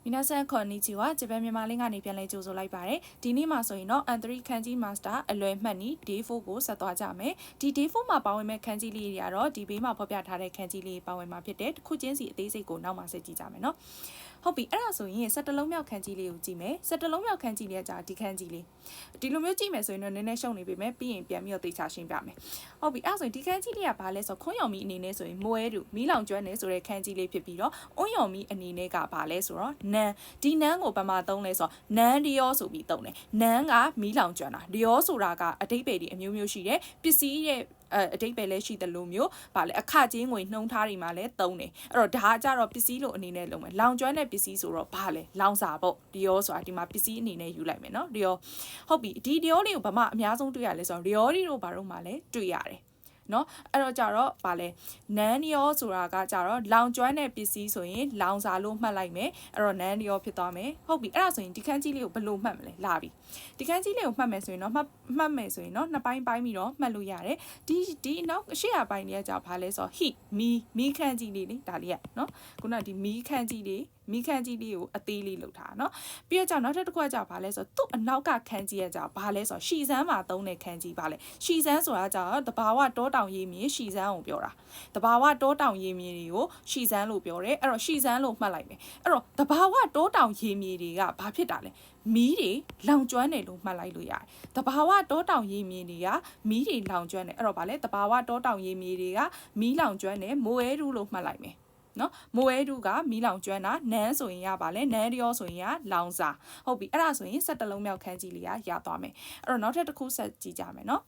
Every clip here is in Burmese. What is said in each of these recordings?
皆さんこんにちは。ဂျပန်မြန်မာလင်းကနေပြန်လဲကြိုဆိုလိုက်ပါတယ်။ဒီနေ့မှာဆိုရင်တော့ N3 ခန်းကြီး Master အလွယ်မှတ်နည်း Day 4ကိုဆက်သွားကြမယ်။ဒီ Day 4မှာပါဝင်မဲ့ခန်းကြီးလေးတွေကတော့ဒီဘေးမှာဖော်ပြထားတဲ့ခန်းကြီးလေးပါဝင်မှာဖြစ်တဲ့တစ်ခုချင်းစီအသေးစိတ်ကိုနောက်မှဆက်ကြည့်ကြမယ်နော်။ဟုတ်ပြီအဲ့ဒါဆိုရင်17လုံးမြောက်ခန်းကြီးလေးကိုကြည့်မယ်17လုံးမြောက်ခန်းကြီးလေးကကြာဒီခန်းကြီးလေးဒီလိုမျိုးကြည့်မယ်ဆိုရင်တော့နည်းနည်းရှုံနေပြီမယ်ပြီးရင်ပြန်ပြီးတော့သေချာရှင်းပြမယ်ဟုတ်ပြီအဲ့ဒါဆိုရင်ဒီခန်းကြီးလေးကဘာလဲဆိုခွန်းရော်မီအနေနဲ့ဆိုရင်မွဲတူမီးလောင်ကျွမ်းနေဆိုတဲ့ခန်းကြီးလေးဖြစ်ပြီးတော့အွန်းရော်မီအနေနဲ့ကဘာလဲဆိုတော့နန်းဒီနန်းကိုဘာမှသုံးလဲဆိုတော့နန်းဒီယောဆိုပြီးသုံးတယ်နန်းကမီးလောင်ကျွမ်းတာဒီယောဆိုတာကအတိတ်ပဲဒီအမျိုးမျိုးရှိတယ်ပစ္စည်းရဲ့အတိတ်ပဲလဲရှိတယ်လို့မျိုးဗာလဲအခကျင်းငွေနှုံးထားတွေမှာလဲသုံးတယ်အဲ့တော့ဒါကကြတော့ပစ္စည်းလို့အနေနဲ့လုံးမယ်လောင်ကျွမ်းတဲ့ပစ္စည်းဆိုတော့ဗာလဲလောင်စာပေါ့ဒီရောဆိုတာဒီမှာပစ္စည်းအနေနဲ့ယူလိုက်မယ်နော်ဒီရောဟုတ်ပြီဒီရောလေးကိုဘာမှအများဆုံးတွေ့ရလဲဆိုတော့ရောလေးတို့ဘာလို့မှလဲတွေ့ရတယ်နော်အဲ့တော့ကြတော့ဗာလဲနန်းရောဆိုတာကကြတော့လောင်ကျွမ်းတဲ့ပစ္စည်းဆိုရင်လောင်စာလို့မှတ်လိုက်မယ်အဲ့တော့နန်းရောဖြစ်သွားမယ်ဟုတ်ပြီအဲ့ဒါဆိုရင်ဒီခန်းကြီးလေးကိုဘယ်လိုမှတ်မလဲလာပြီဒီခန်းကြီးလေးကိုမှတ်မယ်ဆိုရင်တော့မှတ်မယ်ဆိုရင်တော့နှစ်ပိုင်းပိုင်းပြီးတော့မှတ်လို့ရတယ်ဒီနောက်ရှေ့ရပိုင်းလေးကကြဘာလဲဆိုတော့ heat မီးခန်းကြီးလေးလေဒါလေးကနော်ခုနဒီမီးခန်းကြီးလေးကိုအသေးလေးလုပ်ထားနော်ပြီးတော့ကြောင့်နောက်တစ်ခုကကြောင့်ဘာလဲဆိုတော့သူ့အနောက်ကခန်းကြီးကကြောင့်ဘာလဲဆိုတော့ရှီစမ်းမှာသုံးတဲ့ခန်းကြီးပါလဲရှီစမ်းဆိုတာကြောင့်တဘာဝတောတောင်ရေမြေရှီစမ်းကိုပြောတာတဘာဝတောတောင်ရေမြေတွေကိုရှီစမ်းလို့ပြောတယ်အဲ့တော့ရှီစမ်းလို့မှတ်လိုက်မယ်အဲ့တော့တဘာဝတောတောင်ရေမြေတွေကဘာဖြစ်တာလဲမီးတွေလောင်ကျွမ်းတယ်လို့မှတ်လိုက်လို့ရတယ်တဘာဝတောတောင်ရေမြေတွေကမီးတွေလောင်ကျွမ်းတယ်အဲ့တော့ဗာလဲတဘာဝတောတောင်ရေမြေတွေကမီးလောင်ကျွမ်းတယ်မိုးအဲရူလို့မှတ်လိုက်မယ်နော်မိုးအဲဒူကမီးလောင်ကျွမ်းတာနန်းဆိုရင်ရပါလဲနန်းရောဆိုရင်ရလောင်စာဟုတ်ပြီအဲ့ဒါဆိုရင်17လုံးမြောက်ခန်းကြီးလေးရသွားမယ်အဲ့တော့နောက်ထပ်တစ်ခုဆက်ကြည့်ကြမယ်နော်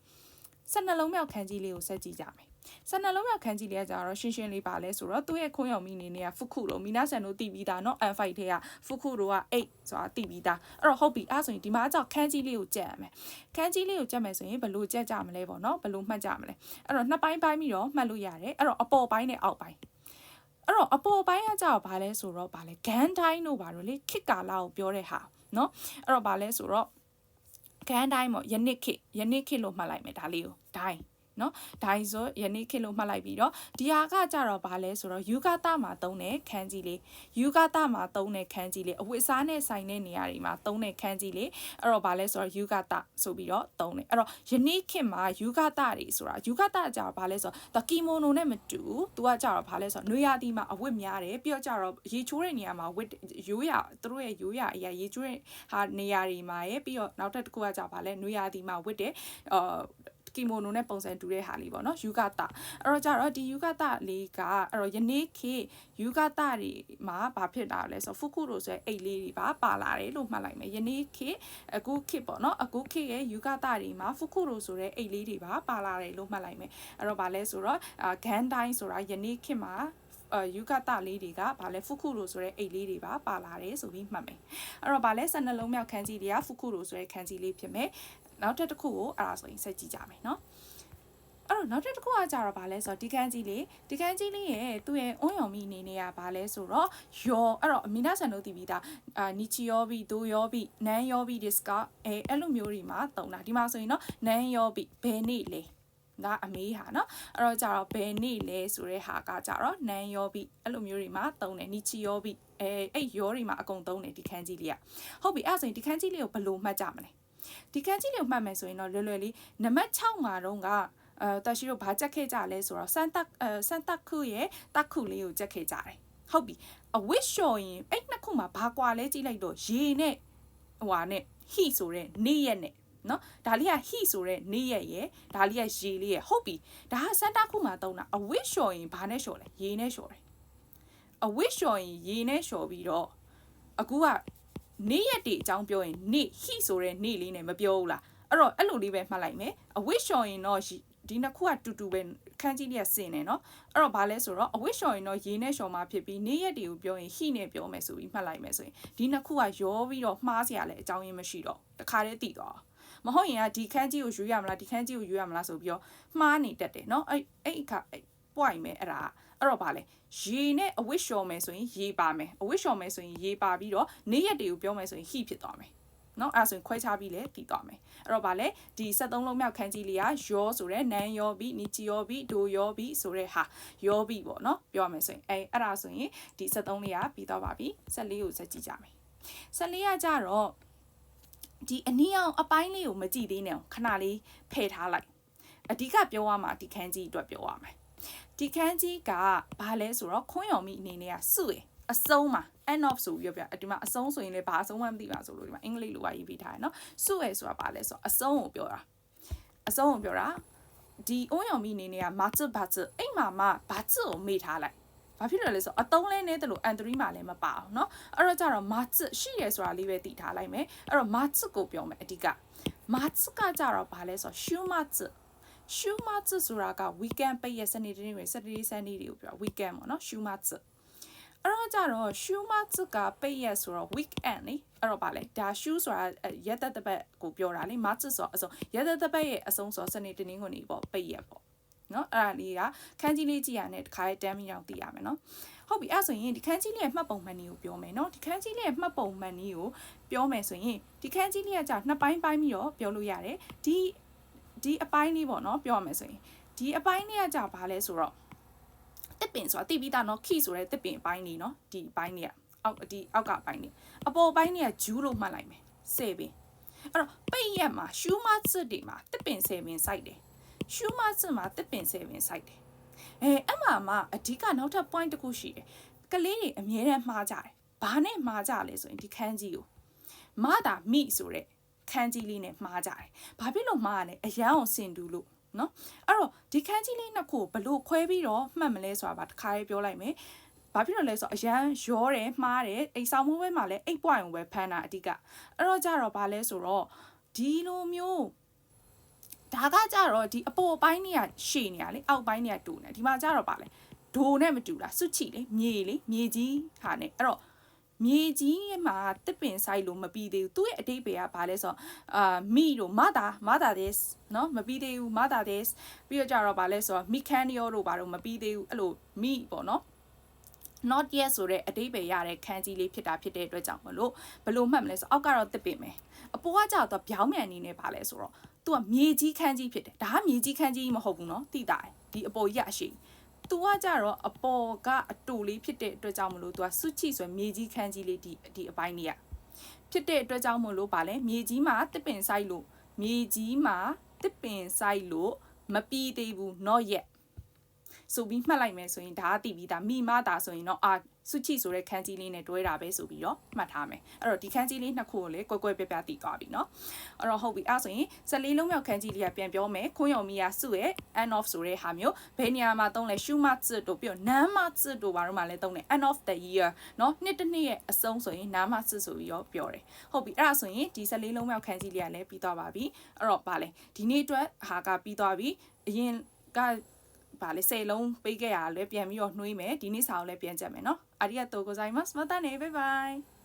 12လုံးမြောက်ခန်းကြီးလေးကိုဆက်ကြည့်ကြမယ်12လုံးမြောက်ခန်းကြီးလေးကကြတော့ရှင်းရှင်းလေးပါလဲဆိုတော့သူ့ရဲ့ခွန်းရော်မီအနေနဲ့ကဖုခုလို့မီနာဆန်တို့တည်ပြီးသားเนาะ N5 ထဲကဖုခုတို့က8ဆိုတာတည်ပြီးသားအဲ့တော့ဟုတ်ပြီအဲ့ဆိုရင်ဒီမှာကြောက်ခန်းကြီးလေးကိုကြက်ရမယ်ခန်းကြီးလေးကိုကြက်မယ်ဆိုရင်ဘယ်လိုကြက်ကြမလဲပေါ့เนาะဘယ်လိုမှတ်ကြမလဲအဲ့တော့နှစ်ပိုင်းပိုင်းပြီးတော့မှတ်လို့ရတယ်အဲ့တော့အပေါ်ပိုင်းနဲ့အောက်ပိုင်းအဲ့တော့အပေါ်ပိုင်းကကြောက်ဘာလဲဆိုတော့ဘာလဲဂန်တိုင်းတို့ဘာလို့လေခစ်ကာလာကိုပြောတဲ့ဟာเนาะအဲ့တော့ဘာလဲဆိုတော့ဂန်တိုင်းပေါ့ယနစ်ခစ်လို့မှတ်လိုက်မယ်ဒါလေးကိုဒိုင်းနော်ဒိုင်ဆိုယနေ့ခေတ်လို့မှတ်လိုက်ပြီးတော့ဒီဟာကကြတော့ဘာလဲဆိုတော့ယူဂတာမှာသုံးတဲ့ခန်းကြီးလေးယူဂတာမှာသုံးတဲ့ခန်းကြီးလေးအဝတ်အစားနဲ့ဆိုင်တဲ့နေရာတွေမှာသုံးတဲ့ခန်းကြီးလေးအဲ့တော့ဘာလဲဆိုတော့ယူဂတာဆိုပြီးတော့သုံးတယ်အဲ့တော့ယနေ့ခေတ်မှာယူဂတာတွေဆိုတာယူဂတာကြတော့ဘာလဲဆိုတော့ကီမိုနိုနဲ့မတူသူကကြတော့ဘာလဲဆိုတော့နွေရာသီမှာအဝတ်များတယ်ပြီးတော့ကြတော့ရေချိုးတဲ့နေရာမှာဝတ်ရိုးရသူတို့ရဲ့ရိုးရအရာရေချိုးတဲ့ဟာနေရာတွေမှာရပြီးတော့နောက်တစ်ခုကကြဘာလဲနွေရာသီမှာဝတ်တဲ့ကီမိုနိုနဲ့ပုံစံတူတဲ့ဟာလေးပေါ့နော်ယူဂတာအဲ့တော့ကြတော့ဒီယူဂတာလေးကအဲ့တော့ယနေ့ခေတ်ယူဂတာတွေမှာဘာဖြစ်တာလဲဆိုတော့ဖုခုတို့ဆိုအိတ်လေးတွေပါလာတယ်လို့မှတ်လိုက်မယ်ယနေ့ခေတ်အခုခေတ်ပေါ့နော်အခုခေတ်ရဲ့ယူဂတာတွေမှာဖုခုတို့ဆိုတဲ့အိတ်လေးတွေပါလာတယ်လို့မှတ်လိုက်မယ်အဲ့တော့ဘာလဲဆိုတော့ဂန်တိုင်းဆိုတာယနေ့ခေတ်မှာယူဂတာလေးတွေကဗာလဲဖုခုလိုဆိုတဲ့အိတ်လေးတွေပါလာတယ်ဆိုပြီးမှတ်မယ်အဲ့တော့ဗာလဲ12လုံးမြောက်ခန်းကြီးတွေကဖုခုလိုဆိုတဲ့ခန်းကြီးလေးဖြစ်မယ်နောက်တစ်ခုကိုအဲ့ဒါဆိုရင်ဆက်ကြည့်ကြမယ်နော်အဲ့တော့နောက်တစ်ခုကကြတော့ဗာလဲဆိုတော့ဒီခန်းကြီးလေးရဲ့သူ့ရဲ့အွန်းရော်မီအနေနဲ့ကဗာလဲဆိုတော့ယောအဲ့တော့မီနာဆန်တို့တည်ပြီးသားနီချီယောဘီဒိုယောဘီနန်ယောဘီဒစ်ကအဲ့လိုမျိုးတွေမှာတုံးတာဒီမှာဆိုရင်နော်နန်ယောဘီဘယ်နေ့လဲကအမေးဟာเนาะအဲ့တော့ကြတော့ဘယ်နေ့လဲဆိုတဲ့ဟာကကြတော့နန်ယောဘီအဲ့လိုမျိုးတွေမှာသုံးတယ်နီချီယောဘီအဲ့ယောတွေမှာအကုန်သုံးတယ်ဒီခန်းကြီးလေးကဟုတ်ပြီအဲ့ဆိုရင်ဒီခန်းကြီးလေးကိုဘယ်လိုမှတ်ကြမလဲဒီခန်းကြီးလေးကိုမှတ်မယ်ဆိုရင်တော့လွယ်လွယ်လေးနံပါတ်6မှာတော့ကတရှိတို့ဘာကြက်ခဲ့ကြလဲဆိုတော့စန်တက်ခုရဲ့တက်ခုလေးကိုကြက်ခဲ့ကြတယ်ဟုတ်ပြီအဝစ်လျှော်ရင်အဲ့နှစ်ခုမှာဘာကွာလဲကြည့်လိုက်တော့ရေနဲ့ဟွာနဲ့ဟိဆိုတဲ့နေ့ရက်နဲ့နော်ဒါလေးကဟိဆိုတဲ့နေ့ရက်ရဲ့ဒါလေးကရေလေးရဲ့ဟုတ်ပြီဒါကစန်တာခုမှာသုံးတာအဝစ်လျှော်ရင်ဘာနဲ့လျှော်လဲရေနဲ့လျှော်တယ်အဝစ်လျှော်ရင်ရေနဲ့လျှော်ပြီးတော့အခုကနေ့ရက်တွေအကြောင်းပြောရင်နေ့ဟိဆိုတဲ့နေ့လေးနဲ့မပြောဘူးလားအဲ့တော့အဲ့လိုလေးပဲမှတ်လိုက်မယ်အဝစ်လျှော်ရင်တော့ဒီနှစ်ခုကတူတူပဲခန်းကြီးလေးကစင်တယ်နော်အဲ့တော့ဘာလဲဆိုတော့အဝစ်လျှော်ရင်တော့ရေနဲ့လျှော်မှာဖြစ်ပြီးနေ့ရက်တွေကိုပြောရင်ဟိနဲ့ပြောမယ်ဆိုပြီးမှတ်လိုက်မယ်ဆိုရင်ဒီနှစ်ခုကရောပြီးတော့မှားစရာလည်းအကြောင်းရင်းမရှိတော့တခါတည်းတည်သွားမဟုတ်ရင်ကဒီခန်းကြီးကိုယူရမလားဒီခန်းကြီးကိုယူရမလားဆိုပြီးတော့မှားနေတတ်တယ်နော်အဲ့အခါပွိုင်မယ်အဲ့ဒါအဲ့တော့ဗာလဲရေနဲ့အဝစ်လျှော်မယ်ဆိုရင်ရေပါမယ်အဝစ်လျှော်မယ်ဆိုရင်ရေပါပြီးတော့နေ့ရက်တွေကိုပြောမယ်ဆိုရင်ဟိဖြစ်သွားမယ် နော်အဲ့ဆိုရင်ခွဲခြားပြီးလဲပြီးသွားမယ်အဲ့တော့ဗာလဲဒီ73လုံးမြောက်ခန်းကြီးလေးကရောဆိုတဲ့နန်းရောပြီးနီချီရောပြီးဒိုရောပြီးဆိုတဲ့ဟာရောပြီးပေါ့နော်ပြောရမယ်ဆိုရင်အဲ့ဒါဆိုရင်ဒီ73လေးကပြီးသွားပါပြီ14ကိုဆက်ကြည့်ကြမယ်14ကကြတော့ဒီအနီးအောင်အပိုင်းလေးကိုမကြည့်သေးနဲ့ခဏလေးဖယ်ထားလိုက်အဓိကပြောရမှာဒီခန်းကြီးအတွက်ပြောရမယ်ဒီခန်းကြီးကဘာလဲဆိုတော့ခွန်းရော်မိအနေနဲ့ကစုရအဆုံးမှာ end of ဆိုပြီးပြဒီမှာအဆုံးဆိုရင်လည်းဘာအဆုံးမှမသိပါဆိုလို့ဒီမှာအင်္ဂလိပ်လိုပါရေးပေးထားတယ်နော်စုရဆိုတာဘာလဲဆိုတော့အဆုံးကိုပြောတာအဆုံးကိုပြောတာဒီအုံးရော်မိအနေနဲ့ကမာချစ်ဘာချစ်အိမ်မှာမှဘာချစ်ကိုမေ့ထားလိုက်ဘာဖြစ်လို့လဲဆိုတော့အသုံးလဲနေတယ်လို့ and 3မှာလည်းမပါအောင်เนาะအဲ့တော့ကြတော့မာချစ်ရှိရဆိုတာလေးပဲသိထားလိုက်မယ်အဲ့တော့မာချစ်ကိုပြောမယ်အဓိကမာချစ်ကကြတော့ဘာလဲဆိုတော့ရှူမာချစ်ရှူမာချစ်ဆိုတာက weekend ပိတ်ရစနေတင်းတွေ Saturday Sunday တွေကိုပြော weekend ပေါ့เนาะရှူမာချစ်အဲ့တော့ကြတော့ရှူမာချစ်ကပိတ်ရဆိုတော့ weekend လေအဲ့တော့ဗာလဲဒါရှူဆိုတာရက်သက်တစ်ပတ်ကိုပြောတာလေမာချစ်ဆိုတော့အစုံရက်သက်တစ်ပတ်ရဲ့အစုံဆိုတော့စနေတင်းကိုနေပေါ့ပိတ်ရပေါ့နော်အဲ့ဒါလေးကခန်းကြီးလေးကြည့်ရတဲ့တစ်ခါတမ်းပြီးတော့သိရမယ်နော်ဟုတ်ပြီအဲ့ဆိုရင်ဒီခန်းကြီးလေးရဲ့မှတ်ပုံမှန်နည်းကိုပြောမယ်နော်ဒီခန်းကြီးလေးရဲ့မှတ်ပုံမှန်နည်းကိုပြောမယ်ဆိုရင်ဒီခန်းကြီးလေးကကြာနှစ်ပိုင်းပိုင်းပြီးတော့ပြောလို့ရတယ်ဒီအပိုင်းလေးပေါ့နော်ပြောရမယ်ဆိုရင်ဒီအပိုင်းလေးကကြာဘာလဲဆိုတော့တစ်ပင်ဆိုတာတိပြီးသားနော်ခိဆိုတဲ့တစ်ပင်အပိုင်းလေးနော်ဒီအပိုင်းလေးကအောက်ကအပိုင်းလေးအပေါ်ပိုင်းလေးကဂျူးလို့မှတ်လိုက်မယ်10ပင်အဲ့တော့ပိတ်ရက်မှာရှူးမစစ်တွေမှာတစ်ပင်10ပင်စိုက်တယ်ရှူးမစစ်မှာတစ်ပင်10ပင်စိုက်တယ်အဲ့မှာအဓိကနောက်ထပ် point တစ်ခုရှိတယ်ကလေးတွေအမြဲတမ်းမှားကြတယ်ဘာနဲ့မှားကြလဲဆိုရင်ဒီခန်းကြီးကိုမတာမိဆိုတဲ့ခန်းကြီးလေးနဲ့မှားကြတယ်ဘာဖြစ်လို့မှားရလဲအရန်အောင်စင်တူလို့နော်အဲ့တော့ဒီခန်းကြီးလေးနှစ်ခုဘလို့ခွဲပြီးတော့မှတ်မလဲဆိုတာတခါရေးပြောလိုက်မယ်ဘာဖြစ်လို့လဲဆိုတော့အရန်ရောတယ်မှားတယ်အိမ်ဆောင်မိုးဘဲမှာလည်း8 point ကိုပဲဖမ်းတာအဓိကအဲ့တော့ကြတော့ဘာလဲဆိုတော့ဒီလိုမျိုးဒါကကြတော့ဒီအပေါ်ပိုင်းကြီးကရှည်နေရလေအောက်ပိုင်းကြီးကတူနေဒီမှာကြတော့ပါလေဒိုနဲ့မတူလားစွတ်ချီလေမြေကြီးဟာနဲ့အဲ့တော့မြေကြီးမှာတစ်ပင်ဆိုင်လို့မပြီးသေးဘူးသူ့ရဲ့အတိတ်ပဲကဘာလဲဆိုတော့မိတို့မတာ this เนาะမပြီးသေးဘူးမတာ this ပြီးတော့ကြတော့ဘာလဲဆိုတော့ mechanical တို့ဘာလို့မပြီးသေးဘူးအဲ့လိုမိပေါ့เนาะnot yet ဆိုတဲ့အတိတ်ပဲရတဲ့ခန်းကြီးလေးဖြစ်တာဖြစ်တဲ့အတွက်ကြောင့်မလို့ဘလို့မှတ်မလဲဆိုအောက်ကတော့တစ်ပင်ပဲအပေါ်ကကြတော့ပြောင်းမြန်အနေနဲ့ပါလဲဆိုတော့သူကမြေကြီးခန်းကြီးဖြစ်တယ်ဒါကမြေကြီးခန်းကြီးမဟုတ်ဘူးเนาะသိတာဒီအပေါ်ရအရှိသူကကြတော့အပေါ်ကအတူလေးဖြစ်တဲ့အတွက်ကြောင့်မလို့သူကစွချီဆိုမြေကြီးခန်းကြီးလေးဒီအပိုင်းလေးကဖြစ်တဲ့အတွက်ကြောင့်မလို့ပါလဲမြေကြီးမှာတစ်ပင်ဆိုင်လို့မြေကြီးမှာတစ်ပင်ဆိုင်လို့မပြီးသေးဘူး not yetဆိုပြီးမှတ်လိုက်မယ်ဆိုရင်ဒါကသိပြီးသားမိမတာဆိုရင်တော့စွချီဆိုတဲ့ခန်းကြီးလေးနဲ့တွဲတာပဲဆိုပြီးတော့မှတ်ထားမယ်အဲ့တော့ဒီခန်းကြီးလေးနှစ်ခုကိုလည်းကွဲကွဲပြားပြားသိသွားပြီเนาะအဲ့တော့ဟုတ်ပြီအဲ့ဆိုရင်14လုံးမြောက်ခန်းကြီးလေးကပြန်ပြောမယ်ခွန်းယုံမီယာစုရဲ့ end of ဆိုတဲ့ဟာမျိုးဘယ်နေရာမှာသုံးလဲရှူမတ်စ်တို့ပြီးတော့နမ်းမတ်စ်တို့ဘာလို့မှလည်းသုံးတယ် end of the year เนาะနှစ်တစ်နှစ်ရဲ့အဆုံးဆိုရင်နမ်းမတ်စ်ဆိုပြီးတော့ပြောတယ်ဟုတ်ပြီအဲ့ဒါဆိုရင်ဒီ14လုံးမြောက်ခန်းကြီးလေးကလည်းပြီးသွားပါပြီအဲ့တော့ဗာလဲဒီနေ့အတွက်ဟာကပြီးသွားပြီအရင်ကဗာလေ10လုံးပေးခဲ့ရလဲပြန်ပြီးတော့နှွေးမယ်ဒီနေ့စာကိုလည်းပြန်ကြက်မယ်เนาะありがとうございますまたねバイバイ